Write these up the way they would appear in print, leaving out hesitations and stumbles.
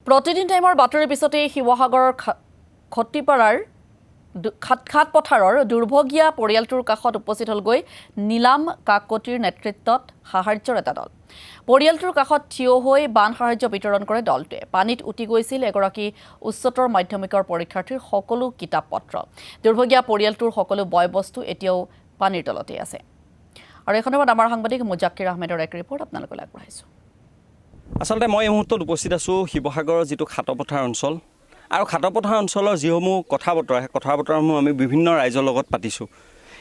প্ৰতিদিন টাইমৰ বাতৰিৰ পিছতে শিৱসাগৰৰ খট্টিপাৰাৰ খাট পথাৰৰ দুৰ্ভগীয়া পৰিয়ালটোৰ কাষত উপস্থিত হ'লগৈ নীলাম কাকতিৰ নেতৃত্বত সাহায্যৰ এটা দল। পৰিয়ালটোৰ কাষত থিয় হৈ বান সাহায্য বিতৰণ কৰে দলটোৱে। পানীত উটি গৈছিল এগৰাকী উচ্চতৰ মাধ্যমিকৰ পৰীক্ষাৰ্থীৰ সকলো কিতাপ পত্ৰ। দুৰ্ভগীয়া পৰিয়ালটোৰ সকলো বয় বস্তু এতিয়াও পানীৰ তলতে আছে। আৰু এই সন্দৰ্ভত আমাৰ সাংবাদিক মুজাক্কিৰ আহমেদৰ এক ৰিপৰ্ট আপোনালোকলৈ আগবঢ়াইছোঁ। আচলতে মই এই মুহূৰ্তত উপস্থিত আছোঁ শিৱসাগৰৰ যিটো খাটপথাৰ অঞ্চল আৰু খাটপথাৰ অঞ্চলৰ যিসমূহ কথা বতৰাসমূহ আমি বিভিন্ন ৰাইজৰ লগত পাতিছোঁ।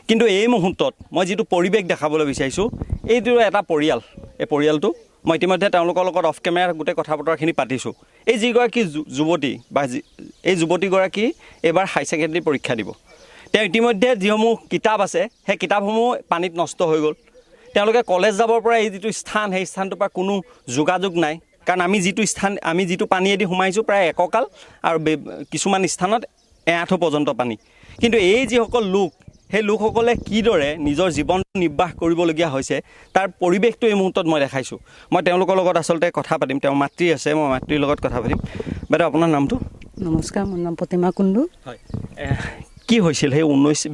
কিন্তু এই মুহূৰ্তত মই যিটো পৰিৱেশ দেখাবলৈ বিচাৰিছোঁ, এইটো এটা পৰিয়াল। এই পৰিয়ালটো মই ইতিমধ্যে তেওঁলোকৰ লগত অফ কেমেৰা গোটেই কথা বতৰাখিনি পাতিছোঁ। এই যিগৰাকী যুৱতী বা এই যুৱতীগৰাকী এইবাৰ হাই ছেকেণ্ডেৰী পৰীক্ষা দিব। তেওঁ ইতিমধ্যে যিসমূহ কিতাপ আছে সেই কিতাপসমূহ পানীত নষ্ট হৈ গ'ল। তেওঁলোকে কলেজ যাবৰ পৰা এই যিটো স্থান সেই স্থানটোৰ পৰা কোনো যোগাযোগ নাই। কাৰণ আমি যিটো পানীয়েদি সোমাইছোঁ প্ৰায় এককাল আৰু কিছুমান স্থানত এআঁঠু পৰ্যন্ত পানী। কিন্তু এই যিসকল লোক সেই লোকসকলে কিদৰে নিজৰ জীৱন নিৰ্বাহ কৰিবলগীয়া হৈছে তাৰ পৰিৱেশটো এই মুহূৰ্তত মই দেখাইছোঁ। মই তেওঁলোকৰ লগত আচলতে কথা পাতিম। তেওঁৰ মাতৃ আছে, মই মাতৃৰ লগত কথা পাতিম। বাইদেউ, আপোনাৰ নামটো? নমস্কাৰ, মোৰ নাম প্ৰতিমা কুণ্ডু। হয়, কি হৈছিল সেই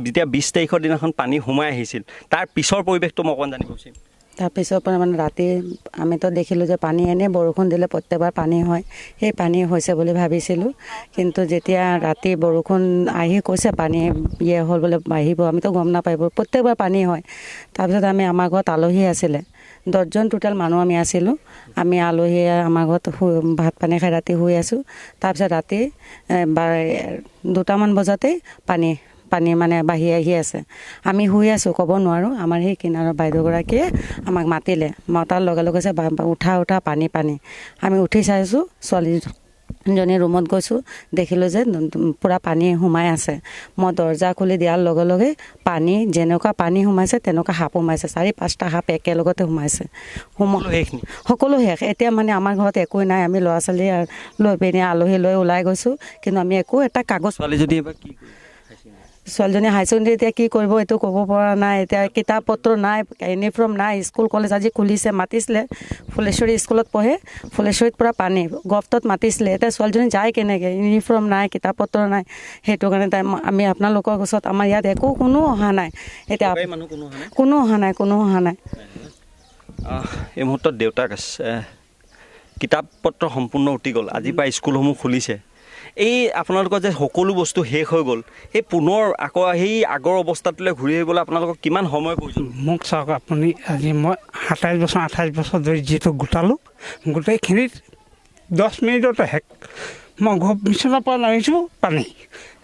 যেতিয়া 20 তাৰিখৰ দিনাখন পানী সোমাই আহিছিল তাৰ পিছৰ পৰিৱেশটো মই অকণমান জানিব বিচাৰিম। তাৰপিছৰ পৰা মানে ৰাতি আমিতো দেখিলোঁ যে পানী এনেই বৰষুণ দিলে প্ৰত্যেকবাৰ পানী হয়, সেই পানী হৈছে বুলি ভাবিছিলোঁ। কিন্তু যেতিয়া ৰাতি বৰষুণ আহি কৈছে পানী হ'ল বোলে আহিব, আমিতো গম নাপাই, প্ৰত্যেকবাৰ পানী হয়। তাৰপিছত আমাৰ ঘৰত আলহী আছিলে, 10জন টোটেল মানুহ আমি আছিলোঁ। আমি আলহী আমাৰ ঘৰত ভাত পানী খাই ৰাতি শুই আছোঁ। তাৰপিছত ৰাতি 2টামান বজাতেই পানী মানে বাঢ়ি আহি আছে। আমি শুই আছোঁ, ক'ব নোৱাৰোঁ। আমাৰ সেই কিনাৰৰ বাইদেউগৰাকীয়ে আমাক মাতিলে, মতাৰ লগে লগে কৈছে উঠা পানী। আমি উঠি চাইছোঁ, ছোৱালীজনী ৰুমত গৈছোঁ, দেখিলোঁ যে পূৰা পানী সোমাই আছে। মই দৰ্জা খুলি দিয়াৰ লগে লগে পানী যেনেকুৱা পানী সোমাইছে তেনেকুৱা সাপ সোমাইছে, 4-5টা সাপ একেলগতে সোমাইছে। সকলো শেষ। এতিয়া মানে আমাৰ ঘৰত একোৱেই নাই। আমি ল'ৰা ছোৱালী লৈ পিনে আলহী লৈ ওলাই গৈছোঁ, কিন্তু আমি একো এটা কাগজ ছোৱালীজনী হাই ছেকেণ্ডেৰী এতিয়া কি কৰিব এইটো ক'ব পৰা নাই। এতিয়া কিতাপ পত্ৰ নাই, ইউনিফৰ্ম নাই। স্কুল কলেজ আজি খুলিছে, মাতিছিলে। ফুলেশ্বৰী স্কুলত পঢ়ে, ফুলেশ্বৰীত পূৰা পানী, গভটত মাতিছিলে। এতিয়া ছোৱালীজনী যায় কেনেকৈ? ইউনিফৰ্ম নাই, কিতাপ পত্ৰ নাই। সেইটো কাৰণে আমি আপোনালোকৰ ওচৰত আমাৰ ইয়াত কোনো অহা নাই। এতিয়া কোনো অহা নাই। এই মুহূৰ্তত দেউতাক আছে, কিতাপ পত্ৰ সম্পূৰ্ণ উটি গ'ল। আজিৰ পৰা স্কুলসমূহ খুলিছে। এই আপোনালোকৰ যে সকলো বস্তু শেষ হৈ গ'ল, সেই পুনৰ আকৌ সেই আগৰ অৱস্থাটোলৈ ঘূৰি আহিবলৈ আপোনালোকক কিমান সময় প্ৰয়োজন? মোক চাওক, আপুনি আজি মই 28 বছৰ ধৰি যিটো গোটালোঁ, গোটেইখিনিত 10 মিনিটতে শেষ। মই বিচনাৰ পৰা নামিছোঁ পানী,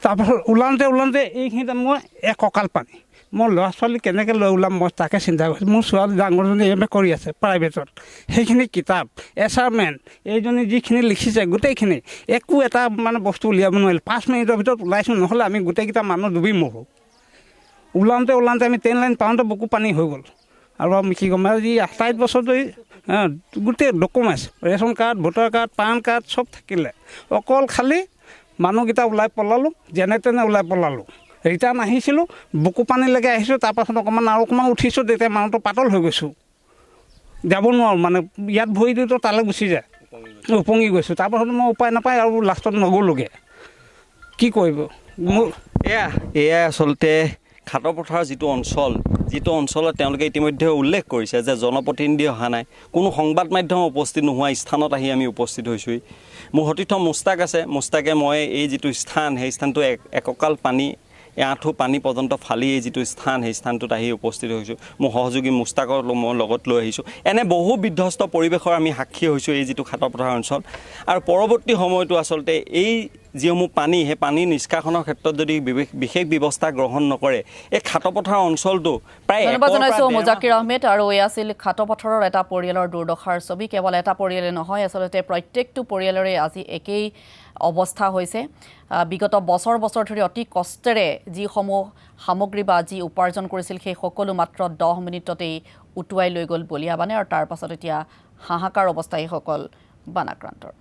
তাৰপাছত ওলাওঁতে এইখিনিতে মই এককাল পানী। মই ল'ৰা ছোৱালী কেনেকৈ লৈ ওলাম মই তাকে চিন্তা কৰিছোঁ। মোৰ ছোৱালী ডাঙৰজনী MA কৰি আছে প্ৰাইভেটত, সেইখিনি কিতাপ এছাইনমেণ্ট এইজনী যিখিনি লিখিছে গোটেইখিনি একো এটা মানে বস্তু উলিয়াব নোৱাৰিলোঁ। 5 মিনিটৰ ভিতৰত ওলাইছোঁ, নহ'লে আমি গোটেইকেইটা মানুহ ডুবি মৰোঁ। ওলাওঁতে আমি 10 লাইন পাওঁতে বুকু পানী হৈ গ'ল। আৰু আমি কি ক'ম, আজি 28 বছৰ ধৰি গোটেই documents, ration card, voter card, PAN card চব থাকিলে, অকল খালী মানুহকেইটা ওলাই পলালোঁ, যেনে তেনে ওলাই পলালোঁ। ৰিটাৰ্ণ আহিছিলোঁ, বুকু পানীলৈকে আহিছোঁ। তাৰপাছত অকণমান উঠিছোঁ, তেতিয়া মানুহটো পাতল হৈ গৈছোঁ, যাব নোৱাৰোঁ। মানে ইয়াত ভৰি দিওঁতো তালৈ গুচি যায়, উপঙি গৈছোঁ। তাৰপাছত মই উপায় নাপায় আৰু লাষ্টত নগ'লোগৈ। কি কৰিব মোৰ এয়াই আচলতে খাটপথাৰৰ যিটো অঞ্চলত তেওঁলোকে ইতিমধ্যে উল্লেখ কৰিছে যে জনপ্ৰতিনিধি অহা নাই, কোনো সংবাদ মাধ্যম উপস্থিত নোহোৱা স্থানত আহি আমি উপস্থিত হৈছোঁহি। মোৰ সতীৰ্থ মুস্তাক আছে। মুস্তাকে মই এই যিটো স্থান, সেই স্থানটো এককাল পানী, এআঁঠু পানী পৰ্যন্ত ফালি এই যিটো স্থান, সেই স্থানটোত আহি উপস্থিত হৈছোঁ। মোৰ সহযোগী মুস্তাকৰ মই লগত লৈ আহিছোঁ। এনে বহু বিধ্বস্ত পৰিৱেশৰ আমি সাক্ষী হৈছোঁ এই যিটো খাটপথাৰ অঞ্চল। আৰু পৰৱৰ্তী সময়তো আচলতে এই যিসমূহ পানী, সেই পানী নিষ্কাশনৰ ক্ষেত্ৰত যদি বিশেষ ব্যৱস্থা গ্ৰহণ নকৰে, এই খাটপথাৰ অঞ্চলটো প্ৰায় ধন্যবাদ জনাইছোঁ মুজাক্কিৰ আহমেদ। আৰু এই আছিল খাটপথাৰৰ এটা পৰিয়ালৰ দুৰ্দশাৰ ছবি। কেৱল এটা পৰিয়ালে নহয়, আচলতে প্ৰত্যেকটো পৰিয়ালৰে আজি একেই অৱস্থা হৈছে। বিগত বছৰ ধৰি অতি কষ্টেৰে যিসমূহ সামগ্ৰী বা যি উপাৰ্জন কৰিছিল সেই সকলো মাত্ৰ 10 মিনিটতেই উটুৱাই লৈ গ'ল বলিয়া বানে। আৰু তাৰ পাছত এতিয়া হাহাকাৰ অৱস্থা এইসকল বানাক্ৰান্তৰ।